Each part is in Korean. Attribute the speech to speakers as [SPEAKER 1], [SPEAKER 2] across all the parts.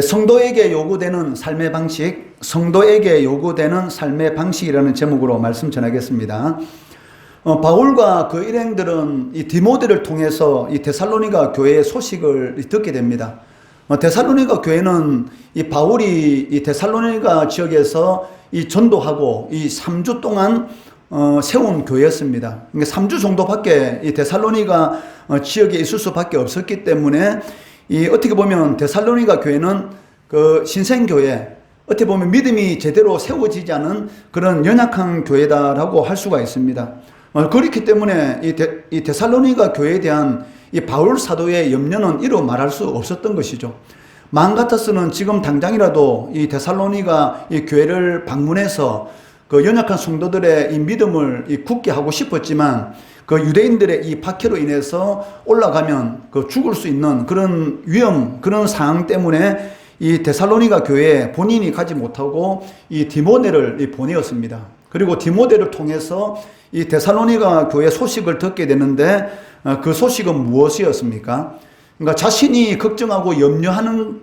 [SPEAKER 1] 성도에게 요구되는 삶의 방식, 성도에게 요구되는 삶의 방식이라는 제목으로 말씀 전하겠습니다. 바울과 그 일행들은 이 디모데를 통해서 이 데살로니가 교회의 소식을 듣게 됩니다. 데살로니가 교회는 이 바울이 이 데살로니가 지역에서 이 전도하고 이 3주 동안 세운 교회였습니다. 그러니까 3주 정도밖에 이 데살로니가 지역에 있을 수밖에 없었기 때문에 이 어떻게 보면 데살로니가 교회는 그 신생교회, 어떻게 보면 믿음이 제대로 세워지지 않은 그런 연약한 교회다라고 할 수가 있습니다. 그렇기 때문에 이 데살로니가 교회에 대한 이 바울 사도의 염려는 이루 말할 수 없었던 것이죠. 마음 같았으면 지금 당장이라도 이 데살로니가 이 교회를 방문해서 그 연약한 성도들의 이 믿음을 이 굳게 하고 싶었지만 그 유대인들의 이 박해로 인해서 올라가면 그 죽을 수 있는 그런 위험, 그런 상황 때문에 이 데살로니가 교회에 본인이 가지 못하고 이 디모데를 보내었습니다. 그리고 디모데를 통해서 이 데살로니가 교회 소식을 듣게 되는데 그 소식은 무엇이었습니까? 그러니까 자신이 걱정하고 염려하는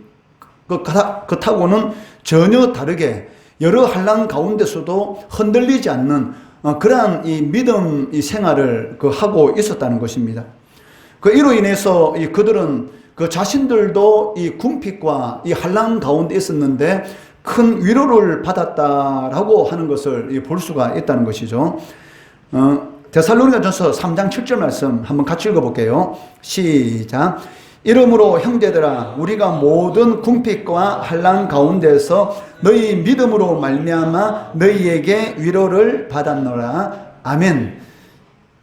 [SPEAKER 1] 것하고는 전혀 다르게 여러 환난 가운데서도 흔들리지 않는 그러한 이 믿음 이 생활을 하고 있었다는 것입니다. 이로 인해서 그들은 그 자신들도 이 궁핍과 이 환난 가운데 있었는데 큰 위로를 받았다라고 하는 것을 볼 수가 있다는 것이죠. 데살로니가전서 3장 7절 말씀 한번 같이 읽어볼게요. 시작. 이러므로 형제들아 우리가 모든 궁핍과 환난 가운데서 너희 믿음으로 말미암아 너희에게 위로를 받았노라. 아멘.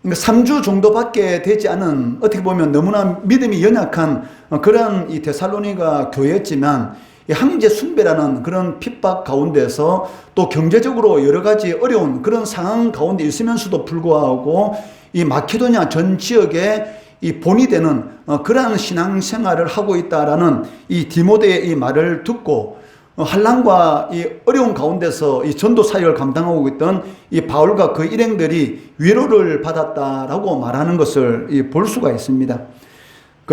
[SPEAKER 1] 그러니까 3주 정도밖에 되지 않은 어떻게 보면 너무나 믿음이 연약한 그런 이 데살로니가 교회였지만 이 황제 숭배라는 그런 핍박 가운데서 또 경제적으로 여러 가지 어려운 그런 상황 가운데 있으면서도 불구하고 이 마케도냐 전 지역에 이 본이 되는 그러한 신앙생활을 하고 있다라는 이 디모데의 이 말을 듣고 환난과 이 어려운 가운데서 이 전도 사역을 감당하고 있던 이 바울과 그 일행들이 위로를 받았다라고 말하는 것을 볼 수가 있습니다.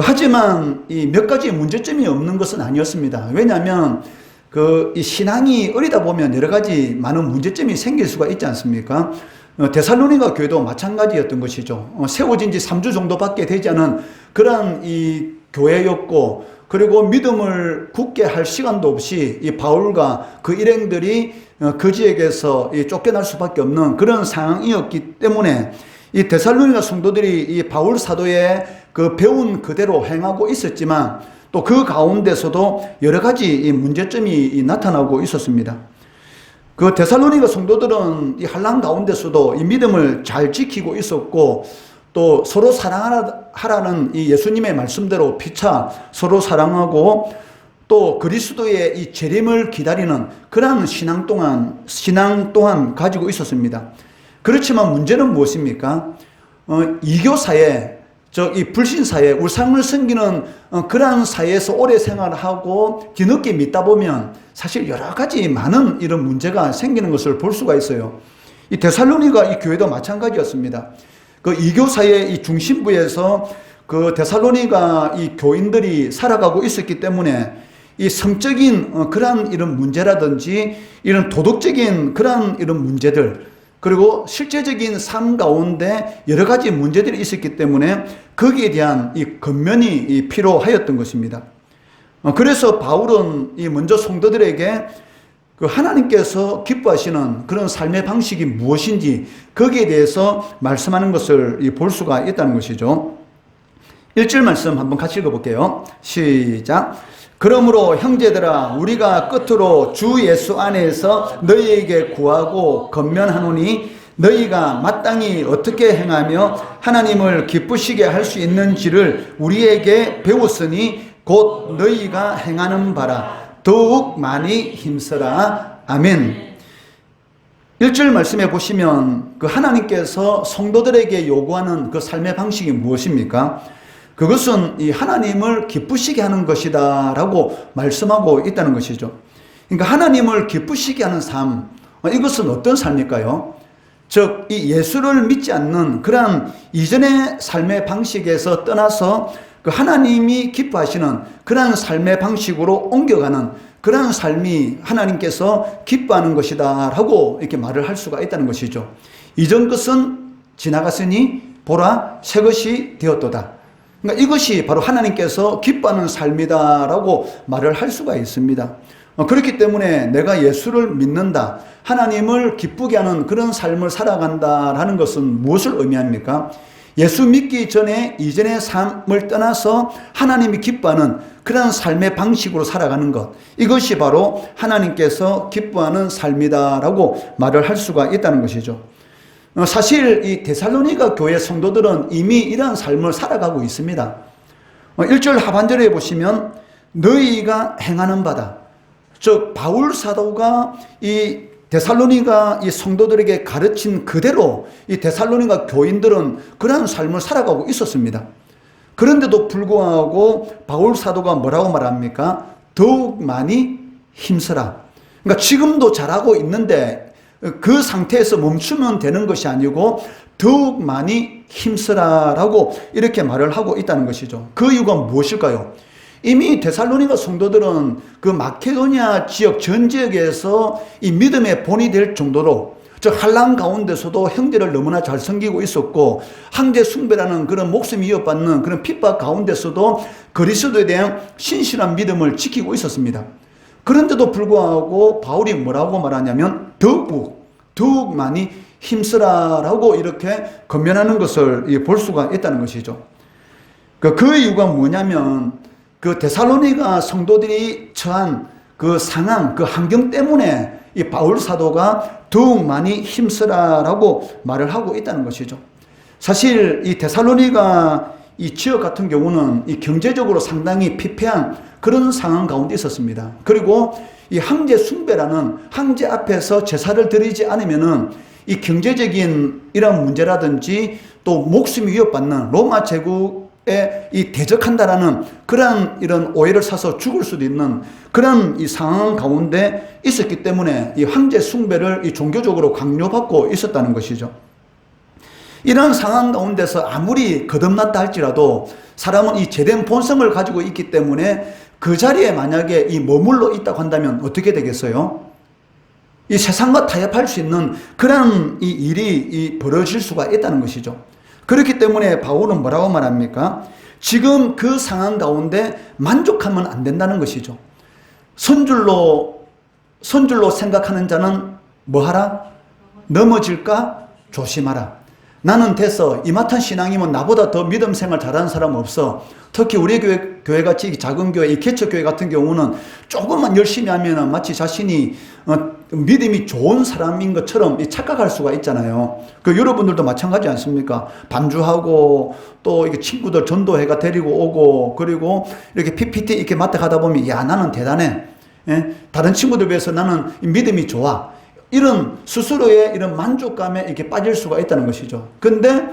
[SPEAKER 1] 하지만 이 몇 가지 문제점이 없는 것은 아니었습니다. 왜냐하면 이 신앙이 어리다 보면 여러 가지 많은 문제점이 생길 수가 있지 않습니까? 데살로니가 교회도 마찬가지였던 것이죠. 세워진 지 3주 정도밖에 되지 않은 그러한 이 교회였고, 그리고 믿음을 굳게 할 시간도 없이 이 바울과 그 일행들이 그 지역에서 쫓겨날 수밖에 없는 그런 상황이었기 때문에 이 데살로니가 성도들이 이 바울 사도의 그 배운 그대로 행하고 있었지만 또 그 가운데서도 여러 가지 이 문제점이 나타나고 있었습니다. 그 데살로니가 성도들은 이 환난 가운데서도 이 믿음을 잘 지키고 있었고 또 서로 사랑하라는 이 예수님의 말씀대로 피차 서로 사랑하고 또 그리스도의 이 재림을 기다리는 그러한 신앙 또한 가지고 있었습니다. 그렇지만 문제는 무엇입니까? 이교사회, 이 불신사회, 우상을 섬기는 그러한 사회에서 오래 생활하고 뒤늦게 믿다 보면 사실 여러 가지 많은 이런 문제가 생기는 것을 볼 수가 있어요. 이 데살로니가 이 교회도 마찬가지였습니다. 그 이교사의 이 중심부에서 그 데살로니가 이 교인들이 살아가고 있었기 때문에 이 성적인 그러한 이런 문제라든지 이런 도덕적인 그러한 이런 문제들, 그리고 실제적인 삶 가운데 여러 가지 문제들이 있었기 때문에 거기에 대한 이 권면이 필요하였던 것입니다. 그래서 바울은 이 먼저 성도들에게 그 하나님께서 기뻐하시는 그런 삶의 방식이 무엇인지 거기에 대해서 말씀하는 것을 볼 수가 있다는 것이죠. 1절 말씀 한번 같이 읽어볼게요. 시작. 그러므로 형제들아 우리가 끝으로 주 예수 안에서 너희에게 구하고 권면하노니 너희가 마땅히 어떻게 행하며 하나님을 기쁘시게 할 수 있는지를 우리에게 배웠으니 곧 너희가 행하는 바라 더욱 많이 힘써라. 아멘. 1절 말씀에 보시면 그 하나님께서 성도들에게 요구하는 그 삶의 방식이 무엇입니까? 그것은 이 하나님을 기쁘시게 하는 것이다 라고 말씀하고 있다는 것이죠. 그러니까 하나님을 기쁘시게 하는 삶, 이것은 어떤 삶일까요? 즉, 이 예수를 믿지 않는 그러한 이전의 삶의 방식에서 떠나서 그 그 하나님이 기뻐하시는 그러한 삶의 방식으로 옮겨가는 그러한 삶이 하나님께서 기뻐하는 것이다 라고 이렇게 말을 할 수가 있다는 것이죠. 이전 것은 지나갔으니 보라 새 것이 되었도다. 그러니까 이것이 바로 하나님께서 기뻐하는 삶이다 라고 말을 할 수가 있습니다. 그렇기 때문에 내가 예수를 믿는다, 하나님을 기쁘게 하는 그런 삶을 살아간다라는 것은 무엇을 의미합니까? 예수 믿기 전에 이전의 삶을 떠나서 하나님이 기뻐하는 그런 삶의 방식으로 살아가는 것, 이것이 바로 하나님께서 기뻐하는 삶이다라고 말을 할 수가 있다는 것이죠. 사실 이 데살로니가 교회 성도들은 이미 이러한 삶을 살아가고 있습니다. 1절 하반절에 보시면 너희가 행하는 바다, 즉 바울 사도가 이 데살로니가 이 성도들에게 가르친 그대로 이 데살로니가 교인들은 그러한 삶을 살아가고 있었습니다. 그런데도 불구하고 바울 사도가 뭐라고 말합니까? 더욱 많이 힘쓰라. 그러니까 지금도 잘하고 있는데 그 상태에서 멈추면 되는 것이 아니고 더욱 많이 힘쓰라라고 이렇게 말을 하고 있다는 것이죠. 그 이유가 무엇일까요? 이미 데살로니가 성도들은 그 마케도니아 지역 전 지역에서 이 믿음의 본이 될 정도로, 즉 환난 가운데서도 형제를 너무나 잘 섬기고 있었고 황제 숭배라는 그런 목숨이 위협받는 그런 핍박 가운데서도 그리스도에 대한 신실한 믿음을 지키고 있었습니다. 그런데도 불구하고 바울이 뭐라고 말하냐면 더욱 많이 힘쓰라라고 이렇게 권면하는 것을 볼 수가 있다는 것이죠. 그 이유가 뭐냐면 그 데살로니가 성도들이 처한 그 상황, 그 환경 때문에 이 바울 사도가 더욱 많이 힘쓰라라고 말을 하고 있다는 것이죠. 사실 이 데살로니가 이 지역 같은 경우는 이 경제적으로 상당히 피폐한 그런 상황 가운데 있었습니다. 그리고 이 황제 숭배라는 황제 앞에서 제사를 드리지 않으면은 이 경제적인 이런 문제라든지 또 목숨이 위협받는 로마 제국에 이 대적한다라는 그런 이런 오해를 사서 죽을 수도 있는 그런 이 상황 가운데 있었기 때문에 이 황제 숭배를 이 종교적으로 강요받고 있었다는 것이죠. 이런 상황 가운데서 아무리 거듭났다 할지라도 사람은 이 제된 본성을 가지고 있기 때문에 그 자리에 만약에 이 머물러 있다고 한다면 어떻게 되겠어요? 이 세상과 타협할 수 있는 그런 이 일이 벌어질 수가 있다는 것이죠. 그렇기 때문에 바울은 뭐라고 말합니까? 지금 그 상황 가운데 만족하면 안 된다는 것이죠. 선줄로 생각하는 자는 뭐하라? 넘어질까? 조심하라. 나는 됐어. 이마탄 신앙이면 나보다 더 믿음 생활 잘하는 사람 없어. 특히 우리 교회같이 작은 교회, 이 개척교회 같은 경우는 조금만 열심히 하면 마치 자신이 믿음이 좋은 사람인 것처럼 착각할 수가 있잖아요. 여러분들도 마찬가지 않습니까? 반주하고 또 이렇게 친구들 전도회가 데리고 오고 그리고 이렇게 PPT 이렇게 맡아가다 보면 야, 나는 대단해. 예? 다른 친구들 비해서 나는 믿음이 좋아. 이런 스스로의 이런 만족감에 이렇게 빠질 수가 있다는 것이죠. 근데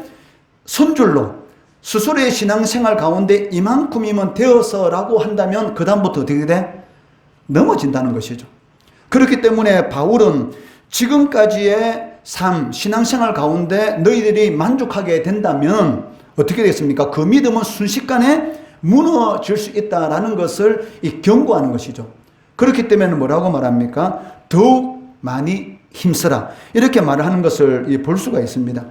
[SPEAKER 1] 선줄로 스스로의 신앙생활 가운데 이만큼이면 되어서라고 한다면 그다음부터 어떻게 돼? 넘어진다는 것이죠. 그렇기 때문에 바울은 지금까지의 삶, 신앙생활 가운데 너희들이 만족하게 된다면 어떻게 되겠습니까? 그 믿음은 순식간에 무너질 수 있다라는 것을 경고하는 것이죠. 그렇기 때문에 뭐라고 말합니까? 더욱 많이 힘쓰라. 이렇게 말을 하는 것을 볼 수가 있습니다.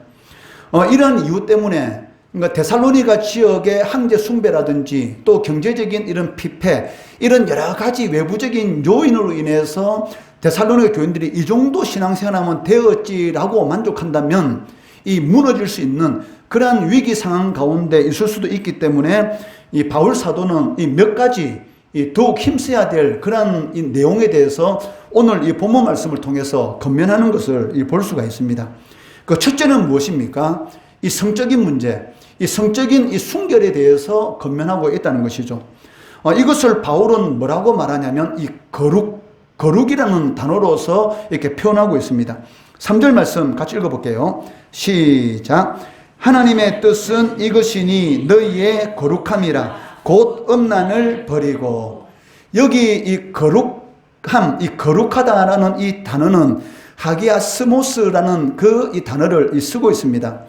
[SPEAKER 1] 이런 이유 때문에 그러니까 데살로니가 지역의 황제 숭배라든지 또 경제적인 이런 피폐, 이런 여러 가지 외부적인 요인으로 인해서 데살로니가 교인들이 이 정도 신앙생활하면 되었지라고 만족한다면 이 무너질 수 있는 그러한 위기 상황 가운데 있을 수도 있기 때문에 이 바울 사도는 이 몇 가지 더욱 힘써야 될 그런 이 내용에 대해서 오늘 이 본문 말씀을 통해서 권면하는 것을 볼 수가 있습니다. 그 첫째는 무엇입니까? 이 성적인 문제, 이 성적인 이 순결에 대해서 권면하고 있다는 것이죠. 이것을 바울은 뭐라고 말하냐면 이 거룩이라는 단어로서 이렇게 표현하고 있습니다. 3절 말씀 같이 읽어볼게요. 시작. 하나님의 뜻은 이것이니 너희의 거룩함이라. 곧 음란을 버리고. 여기 이 거룩함, 이 거룩하다라는 이 단어는 하기아스모스라는 이 단어를 쓰고 있습니다.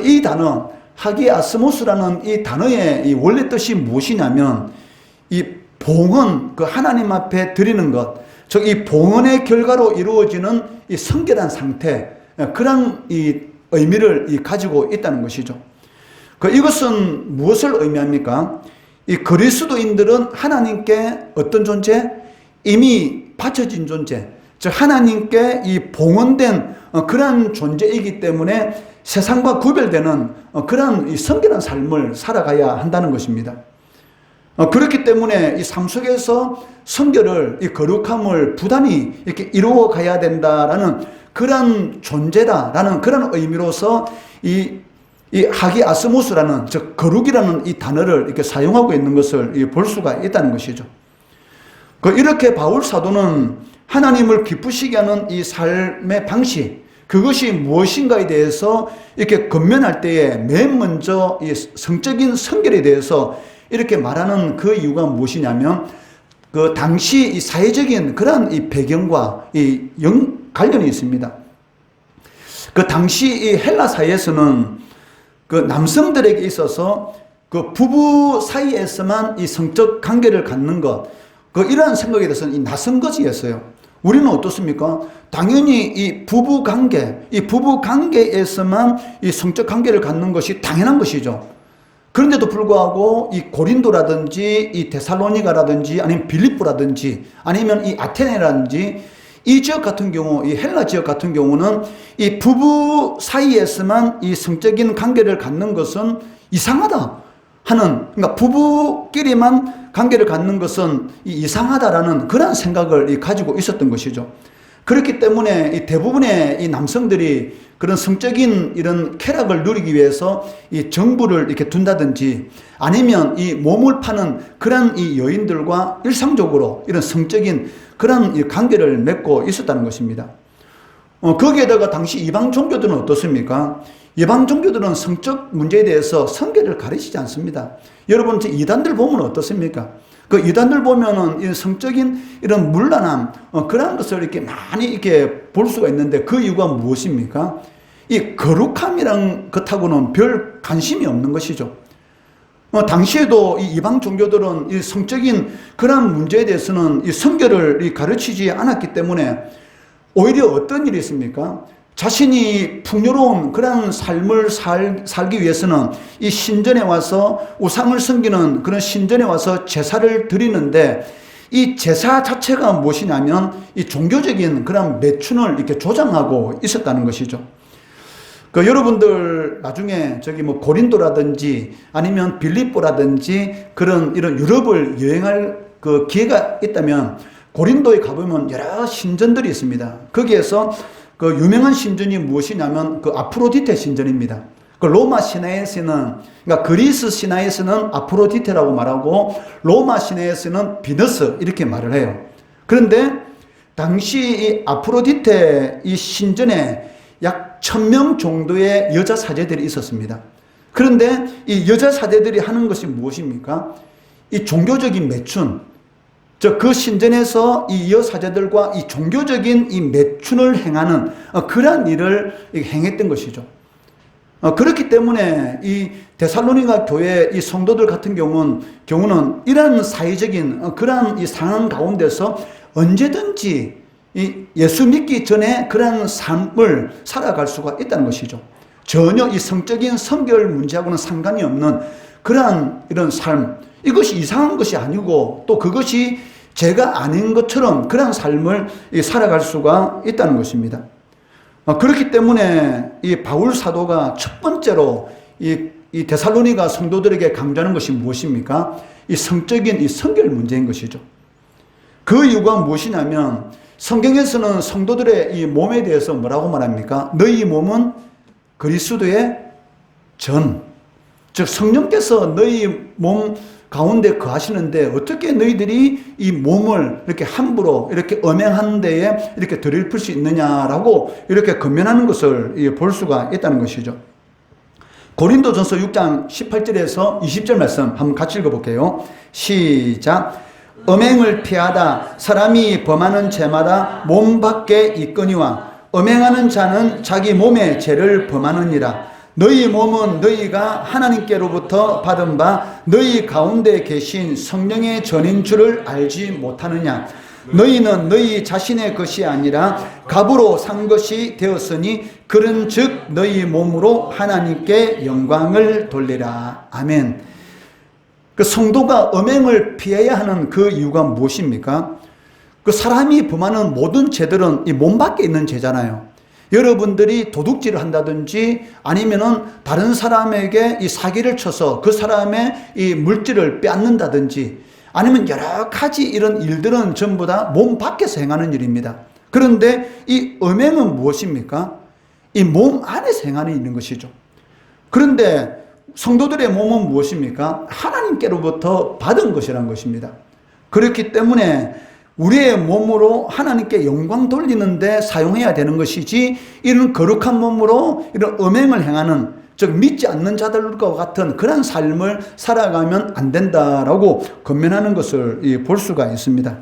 [SPEAKER 1] 이 단어 하기아스모스라는 이 단어의 이 원래 뜻이 무엇이냐면 이 봉헌, 그 하나님 앞에 드리는 것, 즉 이 봉헌의 결과로 이루어지는 이 성결한 상태, 그런 이 의미를 가지고 있다는 것이죠. 이것은 무엇을 의미합니까? 이 그리스도인들은 하나님께 어떤 존재? 이미 바쳐진 존재, 즉 하나님께 이 봉헌된 그러한 존재이기 때문에 세상과 구별되는 그러한 이 성결한 삶을 살아가야 한다는 것입니다. 그렇기 때문에 이 삶 속에서 성결을, 이 거룩함을 부단히 이렇게 이루어 가야 된다라는 그런 존재다라는 그런 의미로서 이 하기아스모스라는, 즉 거룩이라는 이 단어를 이렇게 사용하고 있는 것을 볼 수가 있다는 것이죠. 이렇게 바울 사도는 하나님을 기쁘시게 하는 이 삶의 방식, 그것이 무엇인가에 대해서 이렇게 권면할 때에 맨 먼저 이 성적인 성결에 대해서 이렇게 말하는 그 이유가 무엇이냐면, 그 당시 이 사회적인 그런 이 배경과 이 관련이 있습니다. 그 당시 이 헬라 사회에서는 그 남성들에게 있어서 그 부부 사이에서만 이 성적 관계를 갖는 것, 이러한 생각에 대해서는 이 낯선 것이었어요. 우리는 어떻습니까? 당연히 이 부부 관계에서만 이 성적 관계를 갖는 것이 당연한 것이죠. 그런데도 불구하고 이 고린도라든지 이 데살로니가라든지 아니면 빌립보라든지 아니면 이 아테네라든지 이 지역 같은 경우, 이 헬라 지역 같은 경우는 이 부부 사이에서만 이 성적인 관계를 갖는 것은 이상하다 하는, 그러니까 부부끼리만 관계를 갖는 것은 이상하다라는 그런 생각을 가지고 있었던 것이죠. 그렇기 때문에 이 대부분의 이 남성들이 그런 성적인 이런 쾌락을 누리기 위해서 이 정부를 이렇게 둔다든지 아니면 이 몸을 파는 그런 이 여인들과 일상적으로 이런 성적인 그런 이 관계를 맺고 있었다는 것입니다. 거기에다가 당시 이방 종교들은 어떻습니까? 이방 종교들은 성적 문제에 대해서 성결을 가르치지 않습니다. 여러분, 이단들 보면 어떻습니까? 그 이단들 보면은 이 성적인 이런 문란함, 그런 것을 이렇게 많이 이렇게 볼 수가 있는데 그 이유가 무엇입니까? 이 거룩함이란 것하고는 별 관심이 없는 것이죠. 당시에도 이 이방 종교들은 이 성적인 그런 문제에 대해서는 이 성결을 가르치지 않았기 때문에 오히려 어떤 일이 있습니까? 자신이 풍요로운 그런 삶을 살기 위해서는 이 신전에 와서 우상을 섬기는 그런 신전에 와서 제사를 드리는데, 이 제사 자체가 무엇이냐면 이 종교적인 그런 매춘을 이렇게 조장하고 있었다는 것이죠. 여러분들 나중에 고린도라든지 아니면 빌립보라든지 그런 이런 유럽을 여행할 그 기회가 있다면 고린도에 가보면 여러 신전들이 있습니다. 거기에서 그 유명한 신전이 무엇이냐면 그 아프로디테 신전입니다. 그 로마 신화에서는, 그러니까 그리스 신화에서는 아프로디테라고 말하고 로마 신화에서는 비너스 이렇게 말을 해요. 그런데 당시 이 아프로디테 이 신전에 약 1000명 정도의 여자 사제들이 있었습니다. 그런데 이 여자 사제들이 하는 것이 무엇입니까? 이 종교적인 매춘, 그 신전에서 이 여사제들과 이 종교적인 이 매춘을 행하는 그러한 일을 행했던 것이죠. 그렇기 때문에 이 데살로니가 교회 이 성도들 같은 경우는 이러한 사회적인 그러한 이 상황 가운데서 언제든지 이 예수 믿기 전에 그러한 삶을 살아갈 수가 있다는 것이죠. 전혀 이 성적인 성결 문제하고는 상관이 없는 그러한 이런 삶, 이것이 이상한 것이 아니고 또 그것이 죄가 아닌 것처럼 그런 삶을 살아갈 수가 있다는 것입니다. 그렇기 때문에 이 바울 사도가 첫 번째로 이 데살로니가 성도들에게 강조하는 것이 무엇입니까? 이 성적인 이 성결 문제인 것이죠. 그 이유가 무엇이냐면 성경에서는 성도들의 이 몸에 대해서 뭐라고 말합니까? 너희 몸은 그리스도의 전, 즉 성령께서 너희 몸 가운데 거하시는데 어떻게 너희들이 이 몸을 이렇게 함부로 이렇게 음행하는 데에 이렇게 들이풀 수 있느냐라고 이렇게 권면하는 것을 볼 수가 있다는 것이죠. 고린도전서 6장 18절에서 20절 말씀 한번 같이 읽어볼게요. 시작. 음행을 피하다 사람이 범하는 죄마다 몸 밖에 있거니와 음행하는 자는 자기 몸의 죄를 범하느니라. 너희 몸은 너희가 하나님께로부터 받은 바 너희 가운데 계신 성령의 전인 줄을 알지 못하느냐. 너희는 너희 자신의 것이 아니라 값으로 산 것이 되었으니 그런즉 너희 몸으로 하나님께 영광을 돌리라. 아멘. 그 성도가 음행을 피해야 하는 그 이유가 무엇입니까? 그 사람이 범하는 모든 죄들은 이 몸 밖에 있는 죄잖아요. 여러분들이 도둑질을 한다든지 아니면은 다른 사람에게 이 사기를 쳐서 그 사람의 이 물질을 빼앗는다든지 아니면 여러 가지 이런 일들은 전부 다 몸 밖에서 행하는 일입니다. 그런데 이 음행은 무엇입니까? 이 몸 안에서 행하는 있는 것이죠. 그런데 성도들의 몸은 무엇입니까? 하나님께로부터 받은 것이란 것입니다. 그렇기 때문에 우리의 몸으로 하나님께 영광 돌리는데 사용해야 되는 것이지 이런 거룩한 몸으로 이런 음행을 행하는 즉 믿지 않는 자들과 같은 그런 삶을 살아가면 안 된다라고 권면하는 것을 볼 수가 있습니다.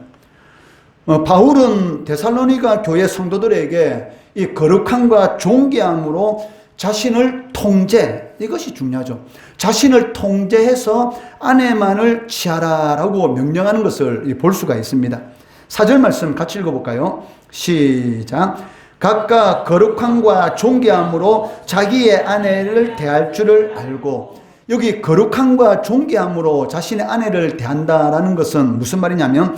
[SPEAKER 1] 바울은 데살로니가 교회 성도들에게 이 거룩함과 존귀함으로 자신을 통제, 이것이 중요하죠. 자신을 통제해서 아내만을 취하라라고 명령하는 것을 볼 수가 있습니다. 4절 말씀 같이 읽어볼까요? 시작. 각각 거룩함과 존귀함으로 자기의 아내를 대할 줄을 알고, 여기 거룩함과 존귀함으로 자신의 아내를 대한다라는 것은 무슨 말이냐면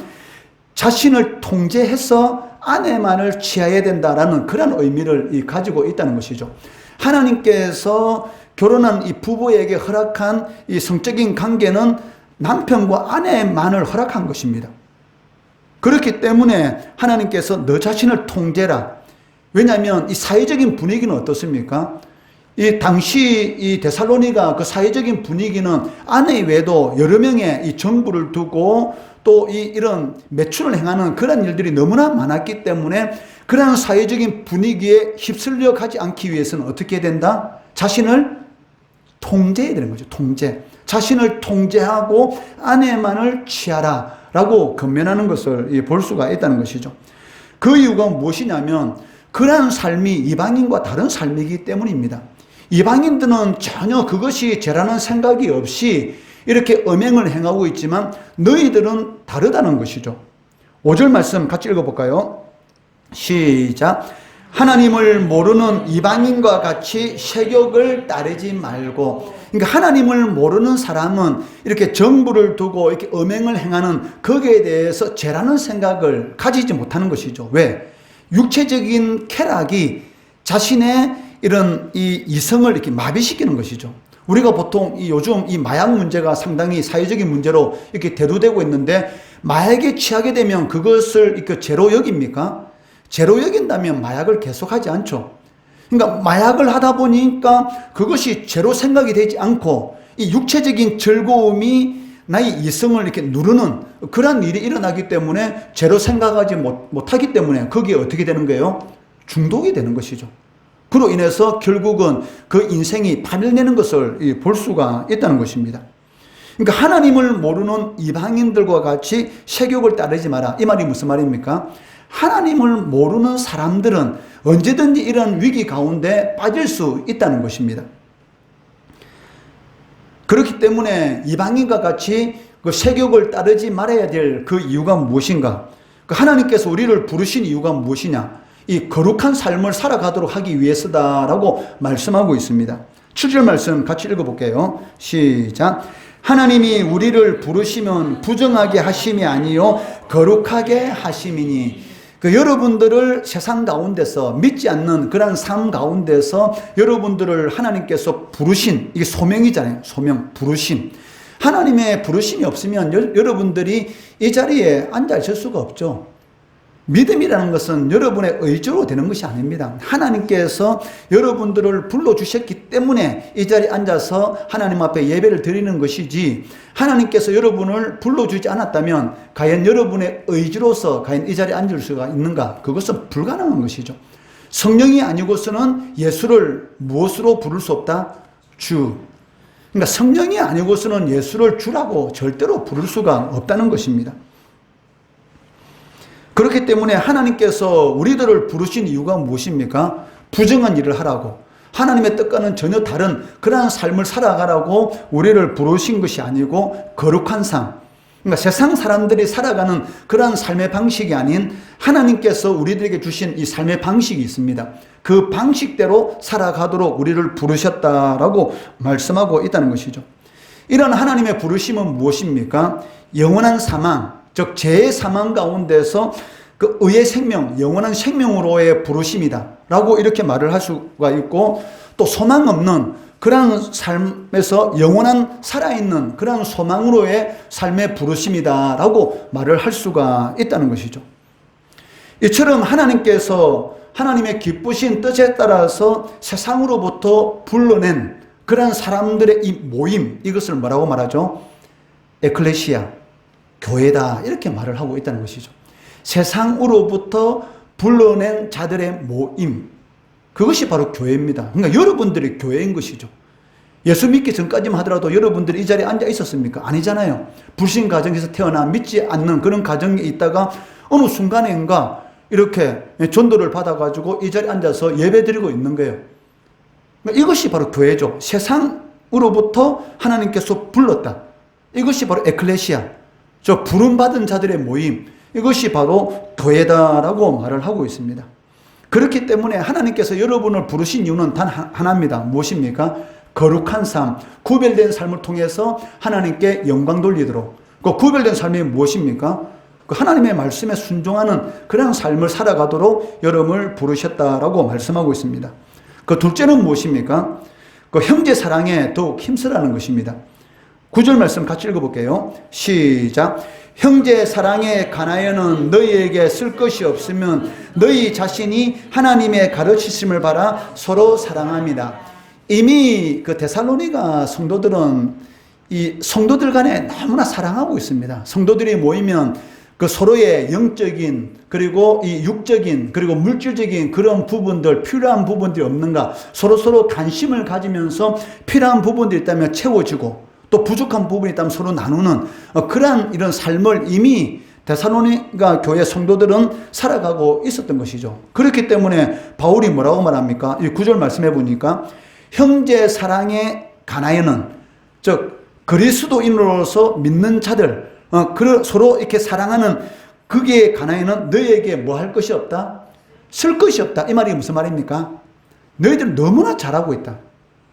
[SPEAKER 1] 자신을 통제해서 아내만을 취해야 된다라는 그런 의미를 가지고 있다는 것이죠. 하나님께서 결혼한 이 부부에게 허락한 이 성적인 관계는 남편과 아내만을 허락한 것입니다. 그렇기 때문에 하나님께서 너 자신을 통제라. 왜냐하면 이 사회적인 분위기는 어떻습니까? 이 당시 이 데살로니가 그 사회적인 분위기는 아내 외에도 여러 명의 이 정부를 두고 또 이런 매출을 행하는 그런 일들이 너무나 많았기 때문에 그러한 사회적인 분위기에 휩쓸려 가지 않기 위해서는 어떻게 해야 된다? 자신을 통제해야 되는 거죠. 통제. 자신을 통제하고 아내만을 취하라 라고 권면하는 것을 볼 수가 있다는 것이죠. 그 이유가 무엇이냐면 그러한 삶이 이방인과 다른 삶이기 때문입니다. 이방인들은 전혀 그것이 죄라는 생각이 없이 이렇게 음행을 행하고 있지만 너희들은 다르다는 것이죠. 5절 말씀 같이 읽어볼까요? 시작. 하나님을 모르는 이방인과 같이 세욕을 따르지 말고, 그러니까 하나님을 모르는 사람은 이렇게 정부를 두고 이렇게 음행을 행하는 거기에 대해서 죄라는 생각을 가지지 못하는 것이죠. 왜? 육체적인 쾌락이 자신의 이런 이 이성을 이렇게 마비시키는 것이죠. 우리가 보통 요즘 이 마약 문제가 상당히 사회적인 문제로 이렇게 대두되고 있는데 마약에 취하게 되면 그것을 이렇게 죄로 여깁니까? 죄로 여긴다면 마약을 계속하지 않죠. 그러니까 마약을 하다 보니까 그것이 죄로 생각이 되지 않고 이 육체적인 즐거움이 나의 이성을 이렇게 누르는 그런 일이 일어나기 때문에 죄로 생각하지 못하기 때문에 거기에 어떻게 되는 거예요? 중독이 되는 것이죠. 그로 인해서 결국은 그 인생이 파멸되는 것을 볼 수가 있다는 것입니다. 그러니까 하나님을 모르는 이방인들과 같이 세욕을 따르지 마라. 이 말이 무슨 말입니까? 하나님을 모르는 사람들은 언제든지 이런 위기 가운데 빠질 수 있다는 것입니다. 그렇기 때문에 이방인과 같이 그 세욕을 따르지 말아야 될 그 이유가 무엇인가? 하나님께서 우리를 부르신 이유가 무엇이냐? 이 거룩한 삶을 살아가도록 하기 위해서다라고 말씀하고 있습니다. 7절 말씀 같이 읽어볼게요. 시작. 하나님이 우리를 부르시면 부정하게 하심이 아니요 거룩하게 하심이니. 여러분들을 세상 가운데서 믿지 않는 그런 삶 가운데서 여러분들을 하나님께서 부르신, 이게 소명이잖아요. 소명, 부르심. 하나님의 부르심이 없으면 여러분들이 이 자리에 앉아 있을 수가 없죠. 믿음이라는 것은 여러분의 의지로 되는 것이 아닙니다. 하나님께서 여러분들을 불러주셨기 때문에 이 자리에 앉아서 하나님 앞에 예배를 드리는 것이지, 하나님께서 여러분을 불러주지 않았다면 과연 여러분의 의지로서 과연 이 자리에 앉을 수가 있는가? 그것은 불가능한 것이죠. 성령이 아니고서는 예수를 무엇으로 부를 수 없다? 주. 그러니까 성령이 아니고서는 예수를 주라고 절대로 부를 수가 없다는 것입니다. 그렇기 때문에 하나님께서 우리들을 부르신 이유가 무엇입니까? 부정한 일을 하라고. 하나님의 뜻과는 전혀 다른 그러한 삶을 살아가라고 우리를 부르신 것이 아니고 거룩한 삶, 그러니까 세상 사람들이 살아가는 그러한 삶의 방식이 아닌 하나님께서 우리들에게 주신 이 삶의 방식이 있습니다. 그 방식대로 살아가도록 우리를 부르셨다라고 말씀하고 있다는 것이죠. 이런 하나님의 부르심은 무엇입니까? 영원한 사망, 즉 죄의 사망 가운데서 그 의의 생명, 영원한 생명으로의 부르심이다 라고 이렇게 말을 할 수가 있고, 또 소망 없는 그러한 삶에서 영원한 살아있는 그러한 소망으로의 삶의 부르심이다 라고 말을 할 수가 있다는 것이죠. 이처럼 하나님께서 하나님의 기쁘신 뜻에 따라서 세상으로부터 불러낸 그러한 사람들의 이 모임, 이것을 뭐라고 말하죠? 에클레시아, 교회다, 이렇게 말을 하고 있다는 것이죠. 세상으로부터 불러낸 자들의 모임, 그것이 바로 교회입니다. 그러니까 여러분들이 교회인 것이죠. 예수 믿기 전까지만 하더라도 여러분들이 이 자리에 앉아 있었습니까? 아니잖아요. 불신 가정에서 태어나 믿지 않는 그런 가정에 있다가 어느 순간인가 이렇게 전도를 받아가지고 이 자리에 앉아서 예배 드리고 있는 거예요. 그러니까 이것이 바로 교회죠. 세상으로부터 하나님께서 불렀다. 이것이 바로 에클레시아, 저 부름받은 자들의 모임, 이것이 바로 교회다라고 말을 하고 있습니다. 그렇기 때문에 하나님께서 여러분을 부르신 이유는 단 하나입니다. 무엇입니까? 거룩한 삶, 구별된 삶을 통해서 하나님께 영광 돌리도록. 그 구별된 삶이 무엇입니까? 그 하나님의 말씀에 순종하는 그런 삶을 살아가도록 여러분을 부르셨다라고 말씀하고 있습니다. 그 둘째는 무엇입니까? 그 형제 사랑에 더욱 힘쓰라는 것입니다. 9절 말씀 같이 읽어볼게요. 시작. 형제 사랑에 관하여는 너희에게 쓸 것이 없으면 너희 자신이 하나님의 가르치심을 받아 서로 사랑합니다. 이미 그 데살로니가 성도들은 이 성도들 간에 너무나 사랑하고 있습니다. 성도들이 모이면 그 서로의 영적인 그리고 이 육적인 그리고 물질적인 그런 부분들, 필요한 부분들이 없는가 서로 관심을 가지면서 필요한 부분들이 있다면 채워주고 또 부족한 부분이 있다면 서로 나누는 그러한 이런 삶을 이미 데살로니가 교회 성도들은 살아가고 있었던 것이죠. 그렇기 때문에 바울이 뭐라고 말합니까? 이 9절 말씀해 보니까 형제 사랑에 관하여는, 즉 그리스도인으로서 믿는 자들, 서로 이렇게 사랑하는 그게 관하여는 너희에게 뭐 할 것이 없다? 쓸 것이 없다. 이 말이 무슨 말입니까? 너희들 너무나 잘하고 있다.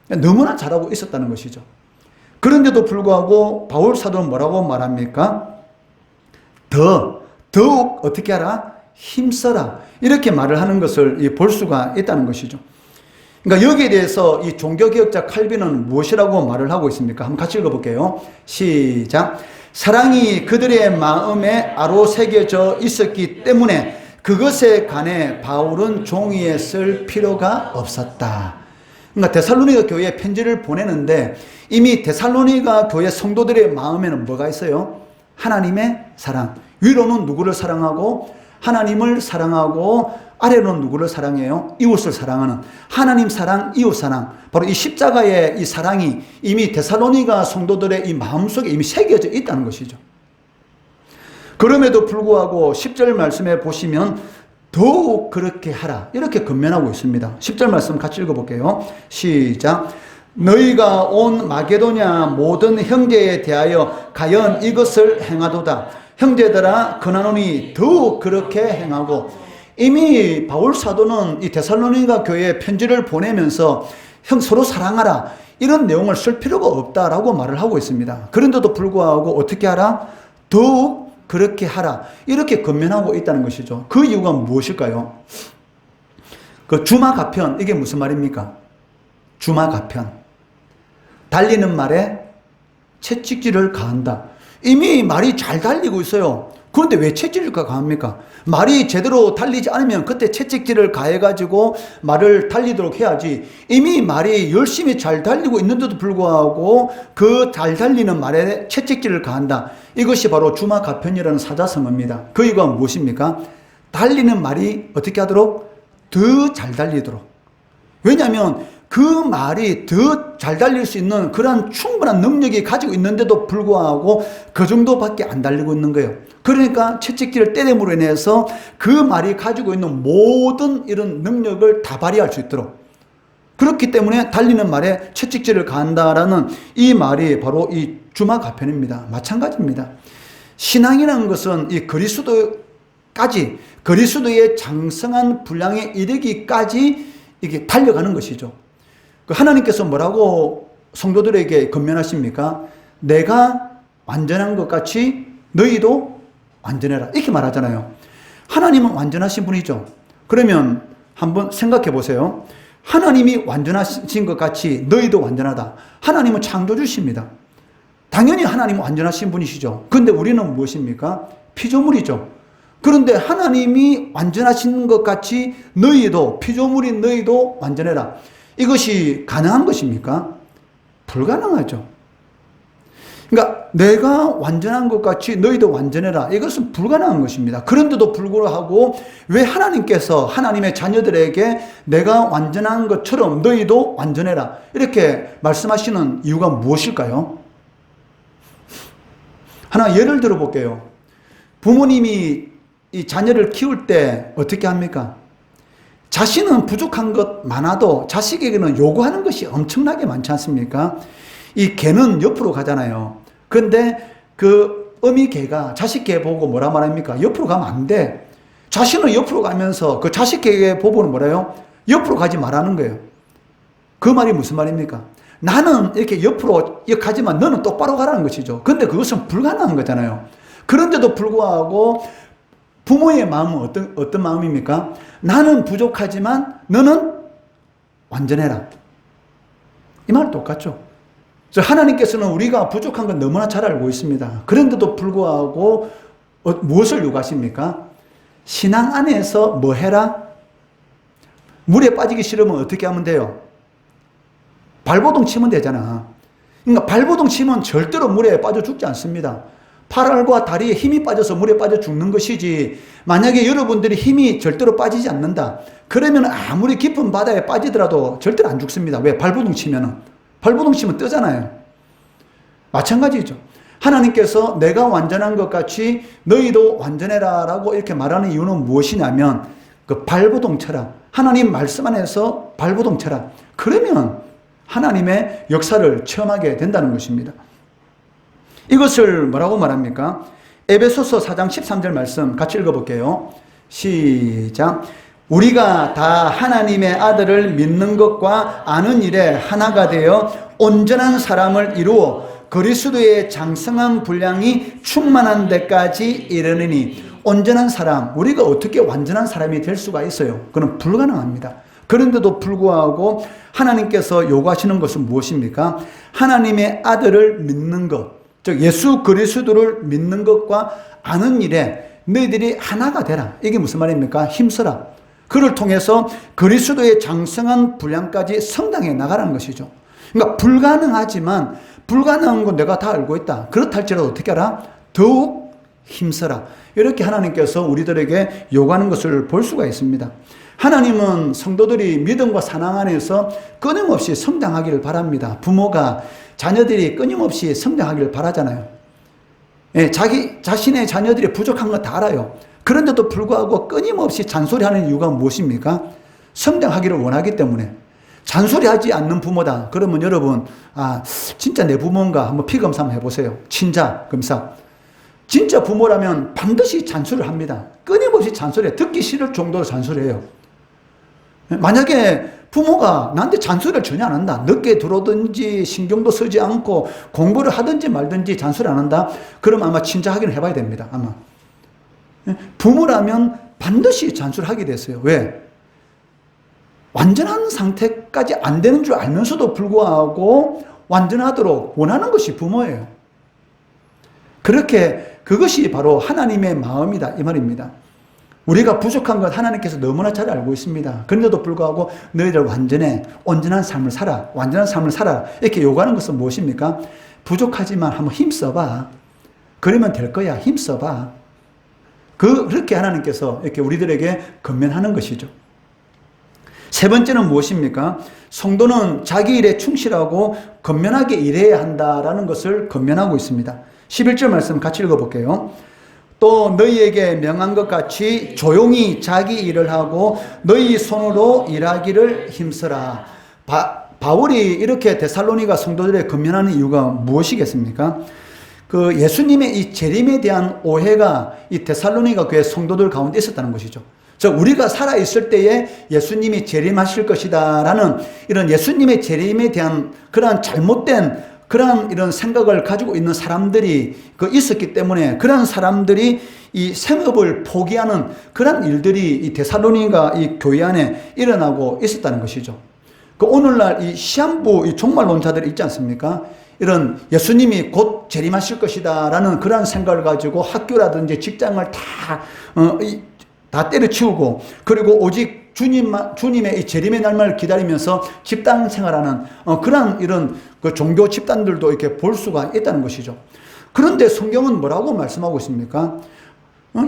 [SPEAKER 1] 너무나 잘하고 있었다는 것이죠. 그런데도 불구하고 바울 사도는 뭐라고 말합니까? 더욱 어떻게 하라? 힘써라. 이렇게 말을 하는 것을 볼 수가 있다는 것이죠. 그러니까 여기에 대해서 이 종교개혁자 칼빈은 무엇이라고 말을 하고 있습니까? 한번 같이 읽어볼게요. 시작. 사랑이 그들의 마음에 아로 새겨져 있었기 때문에 그것에 관해 바울은 종이에 쓸 필요가 없었다. 그러니까 데살로니가 교회에 편지를 보내는데 이미 데살로니가 교회 성도들의 마음에는 뭐가 있어요? 하나님의 사랑. 위로는 누구를 사랑하고 하나님을 사랑하고 아래로는 누구를 사랑해요? 이웃을 사랑하는 하나님 사랑, 이웃 사랑. 바로 이 십자가의 이 사랑이 이미 데살로니가 성도들의 이 마음속에 이미 새겨져 있다는 것이죠. 그럼에도 불구하고 10절 말씀에 보시면 더욱 그렇게 하라. 이렇게 권면하고 있습니다. 10절 말씀 같이 읽어볼게요. 시작. 너희가 온 마게도냐 모든 형제에 대하여 가연 이것을 행하도다. 형제들아 권하노니 더욱 그렇게 행하고. 이미 바울 사도는 이 데살로니가 교회에 편지를 보내면서 서로 사랑하라 이런 내용을 쓸 필요가 없다라고 말을 하고 있습니다. 그런데도 불구하고 어떻게 하라? 더욱 그렇게 하라 이렇게 권면하고 있다는 것이죠. 그 이유가 무엇일까요? 그 주마가편, 이게 무슨 말입니까? 주마가편, 달리는 말에 채찍질을 가한다. 이미 말이 잘 달리고 있어요. 그런데 왜 채찍질을 가합니까? 말이 제대로 달리지 않으면 그때 채찍질을 가해가지고 말을 달리도록 해야지. 이미 말이 열심히 잘 달리고 있는데도 불구하고 그 잘 달리는 말에 채찍질을 가한다. 이것이 바로 주마가편이라는 사자성어입니다. 그 이유가 무엇입니까? 달리는 말이 어떻게 하도록? 더 잘 달리도록. 왜냐하면 그 말이 더 잘 달릴 수 있는 그런 충분한 능력이 가지고 있는데도 불구하고 그 정도밖에 안 달리고 있는 거예요. 그러니까 채찍질을 때림으로 인해서 그 말이 가지고 있는 모든 이런 능력을 다 발휘할 수 있도록. 그렇기 때문에 달리는 말에 채찍질을 가한다라는 이 말이 바로 이 주마 가편입니다. 마찬가지입니다. 신앙이라는 것은 이 그리스도의 장성한 분량에 이르기까지 이게 달려가는 것이죠. 하나님께서 뭐라고 성도들에게 권면하십니까? 내가 완전한 것 같이 너희도 완전해라. 이렇게 말하잖아요. 하나님은 완전하신 분이죠. 그러면 한번 생각해 보세요. 하나님이 완전하신 것 같이 너희도 완전하다. 하나님은 창조주십니다. 당연히 하나님은 완전하신 분이시죠. 그런데 우리는 무엇입니까? 피조물이죠. 그런데 하나님이 완전하신 것 같이 너희도, 피조물인 너희도 완전해라. 이것이 가능한 것입니까? 불가능하죠. 그러니까 내가 완전한 것 같이 너희도 완전해라. 이것은 불가능한 것입니다. 그런데도 불구하고 왜 하나님께서 하나님의 자녀들에게 내가 완전한 것처럼 너희도 완전해라 이렇게 말씀하시는 이유가 무엇일까요? 하나 예를 들어 볼게요. 부모님이 이 자녀를 키울 때 어떻게 합니까? 자신은 부족한 것 많아도 자식에게는 요구하는 것이 엄청나게 많지 않습니까? 이 개는 옆으로 가잖아요. 그런데 그 어미 개가 자식 개 보고 뭐라 말합니까? 옆으로 가면 안 돼. 자신은 옆으로 가면서 그 자식 개 보고는 뭐래요? 옆으로 가지 말라는 거예요. 그 말이 무슨 말입니까? 나는 이렇게 옆으로 가지만 너는 똑바로 가라는 것이죠. 그런데 그것은 불가능한 거잖아요. 그런데도 불구하고 부모의 마음은 어떤 마음입니까? 나는 부족하지만 너는 완전해라. 이 말 똑같죠. 하나님께서는 우리가 부족한 건 너무나 잘 알고 있습니다. 그런데도 불구하고 무엇을 요구하십니까? 신앙 안에서 뭐 해라? 물에 빠지기 싫으면 어떻게 하면 돼요? 발버둥 치면 되잖아. 그러니까 발버둥 치면 절대로 물에 빠져 죽지 않습니다. 팔과 다리에 힘이 빠져서 물에 빠져 죽는 것이지, 만약에 여러분들이 힘이 절대로 빠지지 않는다. 그러면 아무리 깊은 바다에 빠지더라도 절대로 안 죽습니다. 왜? 발버둥 치면은. 발버둥 치면 뜨잖아요. 마찬가지죠. 하나님께서 내가 완전한 것 같이 너희도 완전해라 라고 이렇게 말하는 이유는 무엇이냐면 그 발버둥 쳐라. 하나님 말씀 안에서 발버둥 쳐라. 그러면 하나님의 역사를 체험하게 된다는 것입니다. 이것을 뭐라고 말합니까? 에베소서 4장 13절 말씀 같이 읽어볼게요. 시작. 우리가 다 하나님의 아들을 믿는 것과 아는 일에 하나가 되어 온전한 사람을 이루어 그리스도의 장성한 분량이 충만한 데까지 이르느니. 온전한 사람, 우리가 어떻게 완전한 사람이 될 수가 있어요? 그건 불가능합니다. 그런데도 불구하고 하나님께서 요구하시는 것은 무엇입니까? 하나님의 아들을 믿는 것, 즉 예수 그리스도를 믿는 것과 아는 일에 너희들이 하나가 되라. 이게 무슨 말입니까? 힘써라. 그를 통해서 그리스도의 장성한 분량까지 성장해 나가라는 것이죠. 그러니까 불가능하지만 불가능한 건 내가 다 알고 있다. 그렇다 할지라도 어떻게 하라? 더욱 힘써라. 이렇게 하나님께서 우리들에게 요구하는 것을 볼 수가 있습니다. 하나님은 성도들이 믿음과 사랑 안에서 끊임없이 성장하기를 바랍니다. 부모가 자녀들이 끊임없이 성장하기를 바라잖아요. 예, 자신의 자녀들이 부족한 건 다 알아요. 그런데도 불구하고 끊임없이 잔소리하는 이유가 무엇입니까? 성장하기를 원하기 때문에. 잔소리하지 않는 부모다. 그러면 여러분, 진짜 내 부모인가 한번 피검사 한번 해보세요. 친자 검사. 진짜 부모라면 반드시 잔소리를 합니다. 끊임없이 잔소리해요. 듣기 싫을 정도로 잔소리해요. 만약에 부모가 나한테 잔소리를 전혀 안 한다. 늦게 들어오든지 신경도 쓰지 않고 공부를 하든지 말든지 잔소리 안 한다. 그럼 아마 친자 확인을 해봐야 됩니다. 아마. 부모라면 반드시 잔소리를 하게 됐어요. 왜? 완전한 상태까지 안 되는 줄 알면서도 불구하고 완전하도록 원하는 것이 부모예요. 그것이 바로 하나님의 마음이다 이 말입니다. 우리가 부족한 것 하나님께서 너무나 잘 알고 있습니다. 그런데도 불구하고 너희들 완전해, 온전한 삶을 살아, 완전한 삶을 살아 이렇게 요구하는 것은 무엇입니까? 부족하지만 한번 힘써봐. 그러면 될 거야. 힘써봐. 그렇게 하나님께서 이렇게 우리들에게 권면하는 것이죠. 세 번째는 무엇입니까? 성도는 자기 일에 충실하고 건면하게 일해야 한다라는 것을 권면하고 있습니다. 11절 말씀 같이 읽어볼게요. 또 너희에게 명한 것 같이 조용히 자기 일을 하고 너희 손으로 일하기를 힘써라. 바울이 이렇게 데살로니가 성도들에 권면하는 이유가 무엇이겠습니까? 그 예수님의 이 재림에 대한 오해가 이 데살로니가 교회 성도들 가운데 있었다는 것이죠. 즉 우리가 살아있을 때에 예수님이 재림하실 것이다 라는 이런 예수님의 재림에 대한 그러한 잘못된 그러한 이런 생각을 가지고 있는 사람들이 있었기 때문에 그러한 사람들이 이 생업을 포기하는 그러한 일들이 이 데살로니가 이 교회 안에 일어나고 있었다는 것이죠. 그 오늘날 이 시한부 이 종말론자들이 있지 않습니까? 이런 예수님이 곧 재림하실 것이다 라는 그러한 생각을 가지고 학교라든지 직장을 다 때려치우고 그리고 오직 주님의 이 재림의 날만을 기다리면서 집단 생활하는 그런 이런 그 종교 집단들도 이렇게 볼 수가 있다는 것이죠. 그런데 성경은 뭐라고 말씀하고 있습니까?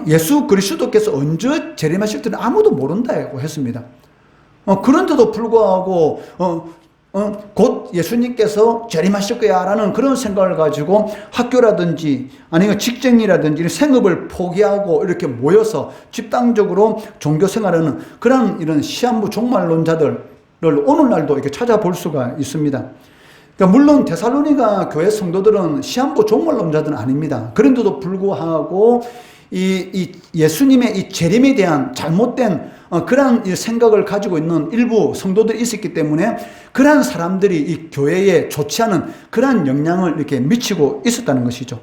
[SPEAKER 1] 예수 그리스도께서 언제 재림하실지는 아무도 모른다고 했습니다. 그런데도 불구하고 곧 예수님께서 재림하실 거야 라는 그런 생각을 가지고 학교라든지 아니면 직장이라든지 생업을 포기하고 이렇게 모여서 집단적으로 종교 생활하는 그런 이런 시한부 종말론자들을 오늘날도 이렇게 찾아볼 수가 있습니다. 그러니까 물론 데살로니가 교회 성도들은 시한부 종말론자들은 아닙니다. 그런데도 불구하고 이 예수님의 이 재림에 대한 잘못된 그러한 생각을 가지고 있는 일부 성도들이 있었기 때문에 그러한 사람들이 이 교회에 좋지 않은 그러한 영향을 이렇게 미치고 있었다는 것이죠.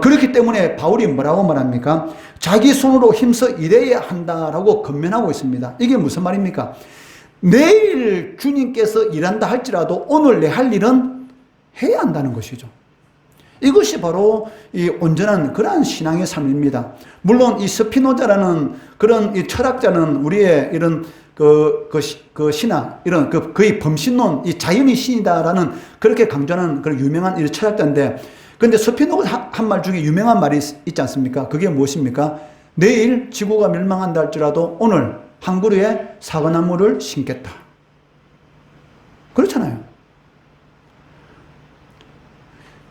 [SPEAKER 1] 그렇기 때문에 바울이 뭐라고 말합니까? 자기 손으로 힘써 일해야 한다라고 권면하고 있습니다. 이게 무슨 말입니까? 내일 주님께서 일한다 할지라도 오늘 내 할 일은 해야 한다는 것이죠. 이것이 바로 이 온전한 그러한 신앙의 삶입니다. 물론 이 스피노자라는 그런 이 철학자는 우리의 이런 그 신학, 이런 거의 범신론, 이 자연이 신이다라는 그렇게 강조하는 그런 유명한 이 철학자인데, 근데 스피노자 한 말 중에 유명한 말이 있지 않습니까? 그게 무엇입니까? 내일 지구가 멸망한다 할지라도 오늘 한 그루의 사과나무를 심겠다. 그렇잖아요.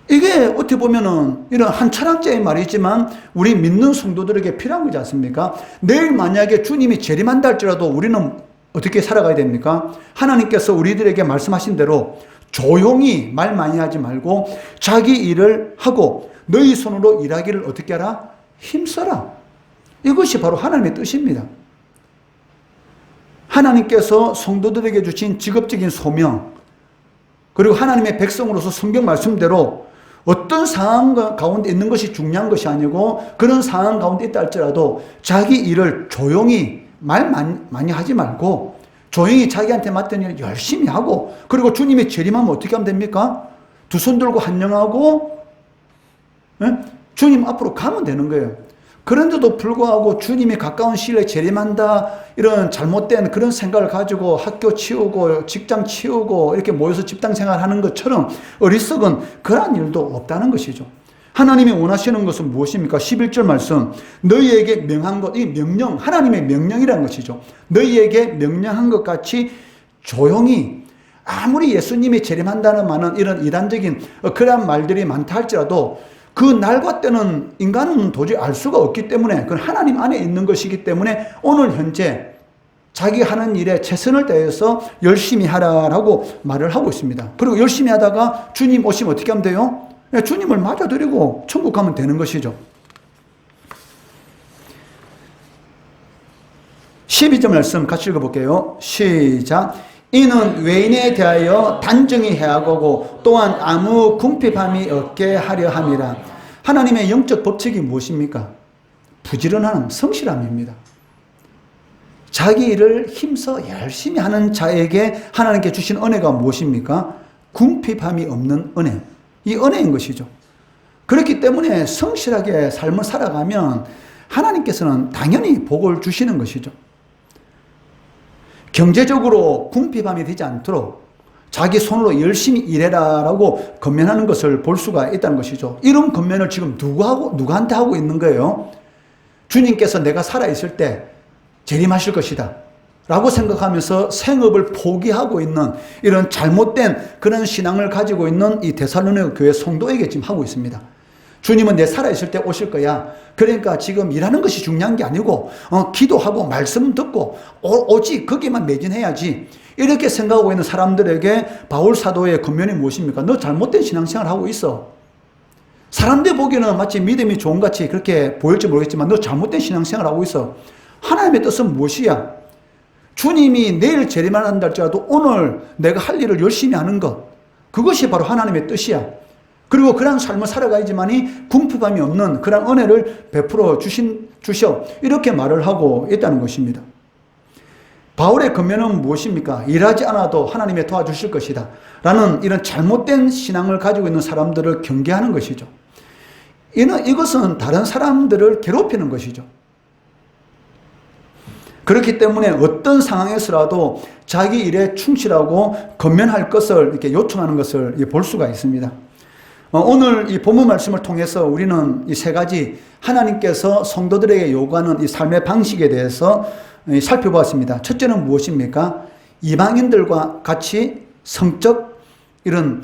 [SPEAKER 1] 이게 어떻게 보면은 이런 한 철학자의 말이지만 우리 믿는 성도들에게 필요한 거지 않습니까? 내일 만약에 주님이 재림한다 할지라도 우리는 어떻게 살아가야 됩니까? 하나님께서 우리들에게 말씀하신 대로 조용히 말 많이 하지 말고 자기 일을 하고 너희 손으로 일하기를 어떻게 하라? 힘써라. 이것이 바로 하나님의 뜻입니다. 하나님께서 성도들에게 주신 직업적인 소명, 그리고 하나님의 백성으로서 성경 말씀대로 어떤 상황 가운데 있는 것이 중요한 것이 아니고 그런 상황 가운데 있다 할지라도 자기 일을 조용히 말 많이 하지 말고 조용히 자기한테 맡은 일을 열심히 하고, 그리고 주님이 재림하면 어떻게 하면 됩니까? 두 손 들고 환영하고 주님 앞으로 가면 되는 거예요. 그런데도 불구하고 주님이 가까운 시일에 재림한다 이런 잘못된 그런 생각을 가지고 학교 치우고 직장 치우고 이렇게 모여서 집단 생활하는 것처럼 어리석은 그러한 일도 없다는 것이죠. 하나님이 원하시는 것은 무엇입니까? 11절 말씀, 너희에게 명한 것, 이 명령, 하나님의 명령이라는 것이죠. 너희에게 명령한 것 같이 조용히, 아무리 예수님이 재림한다는 말은 이런 이단적인 그러한 말들이 많다 할지라도 그 날과 때는 인간은 도저히 알 수가 없기 때문에 그건 하나님 안에 있는 것이기 때문에 오늘 현재 자기 하는 일에 최선을 다해서 열심히 하라라고 말을 하고 있습니다. 그리고 열심히 하다가 주님 오시면 어떻게 하면 돼요? 주님을 맞아드리고 천국 가면 되는 것이죠. 12절 말씀 같이 읽어볼게요. 시작. 이는 외인에 대하여 단정히 해하고 또한 아무 궁핍함이 없게 하려 함이라. 하나님의 영적 법칙이 무엇입니까? 부지런함, 성실함입니다. 자기 일을 힘써 열심히 하는 자에게 하나님께 주신 은혜가 무엇입니까? 궁핍함이 없는 은혜. 이 은혜인 것이죠. 그렇기 때문에 성실하게 삶을 살아가면 하나님께서는 당연히 복을 주시는 것이죠. 경제적으로 궁핍함이 되지 않도록 자기 손으로 열심히 일해라라고 권면하는 것을 볼 수가 있다는 것이죠. 이런 권면을 지금 누구한테 하고 있는 거예요? 주님께서 내가 살아있을 때 재림하실 것이다 라고 생각하면서 생업을 포기하고 있는 이런 잘못된 그런 신앙을 가지고 있는 이 데살로니가 교회 성도에게 지금 하고 있습니다. 주님은 내 살아있을 때 오실 거야. 그러니까 지금 일하는 것이 중요한 게 아니고 기도하고 말씀 듣고 오직 거기만 매진해야지. 이렇게 생각하고 있는 사람들에게 바울 사도의 권면이 무엇입니까? 너 잘못된 신앙생활을 하고 있어. 사람들 보기에는 마치 믿음이 좋은같이 그렇게 보일지 모르겠지만 너 잘못된 신앙생활을 하고 있어. 하나님의 뜻은 무엇이야? 주님이 내일 재림한다 할지라도 오늘 내가 할 일을 열심히 하는 것, 그것이 바로 하나님의 뜻이야. 그리고 그런 삶을 살아가야지만이 궁핍함이 없는 그런 은혜를 베풀어 주셔. 이렇게 말을 하고 있다는 것입니다. 바울의 권면은 무엇입니까? 일하지 않아도 하나님이 도와주실 것이다 라는 이런 잘못된 신앙을 가지고 있는 사람들을 경계하는 것이죠. 이것은 다른 사람들을 괴롭히는 것이죠. 그렇기 때문에 어떤 상황에서라도 자기 일에 충실하고 권면할 것을 이렇게 요청하는 것을 볼 수가 있습니다. 오늘 이 본문 말씀을 통해서 우리는 이 세 가지 하나님께서 성도들에게 요구하는 이 삶의 방식에 대해서 살펴보았습니다. 첫째는 무엇입니까? 이방인들과 같이 성적 이런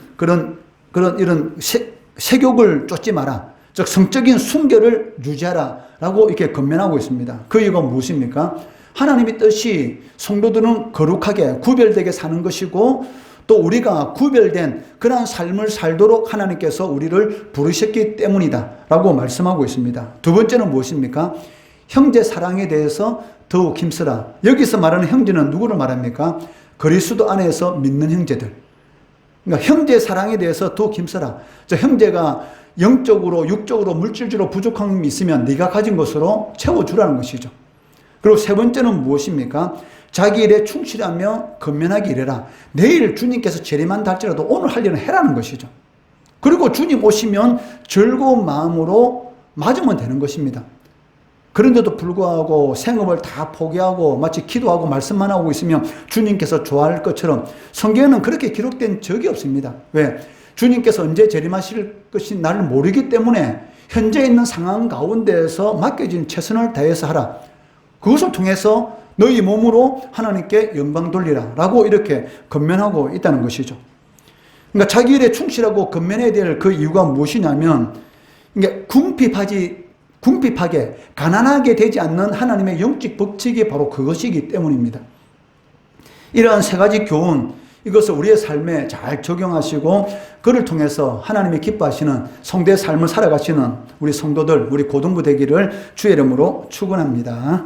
[SPEAKER 1] 세욕을 쫓지 마라. 즉 성적인 순결을 유지하라 라고 이렇게 권면하고 있습니다. 그 이유가 무엇입니까? 하나님의 뜻이 성도들은 거룩하게 구별되게 사는 것이고 또 우리가 구별된 그러한 삶을 살도록 하나님께서 우리를 부르셨기 때문이다 라고 말씀하고 있습니다. 두 번째는 무엇입니까? 형제 사랑에 대해서 더욱 힘쓰라. 여기서 말하는 형제는 누구를 말합니까? 그리스도 안에서 믿는 형제들. 그러니까 형제 사랑에 대해서 더욱 힘쓰라. 저 형제가 영적으로 육적으로 물질적으로 부족함이 있으면 네가 가진 것으로 채워주라는 것이죠. 그리고 세 번째는 무엇입니까? 자기 일에 충실하며 근면하게 일해라. 내일 주님께서 재림한다 할지라도 오늘 할 일은 해라는 것이죠. 그리고 주님 오시면 즐거운 마음으로 맞으면 되는 것입니다. 그런데도 불구하고 생업을 다 포기하고 마치 기도하고 말씀만 하고 있으면 주님께서 좋아할 것처럼 성경에는 그렇게 기록된 적이 없습니다. 왜? 주님께서 언제 재림하실 것이 나를 모르기 때문에 현재 있는 상황 가운데에서 맡겨진 최선을 다해서 하라. 그것을 통해서 너희 몸으로 하나님께 영광 돌리라 라고 이렇게 권면하고 있다는 것이죠. 그러니까 자기 일에 충실하고 권면해야 될 그 이유가 무엇이냐면 이게 궁핍하게 가난하게 되지 않는 하나님의 영적 법칙이 바로 그것이기 때문입니다. 이러한 세 가지 교훈, 이것을 우리의 삶에 잘 적용하시고 그를 통해서 하나님이 기뻐하시는 성도의 삶을 살아가시는 우리 성도들, 우리 고등부 되기를 주의 이름으로 축원합니다.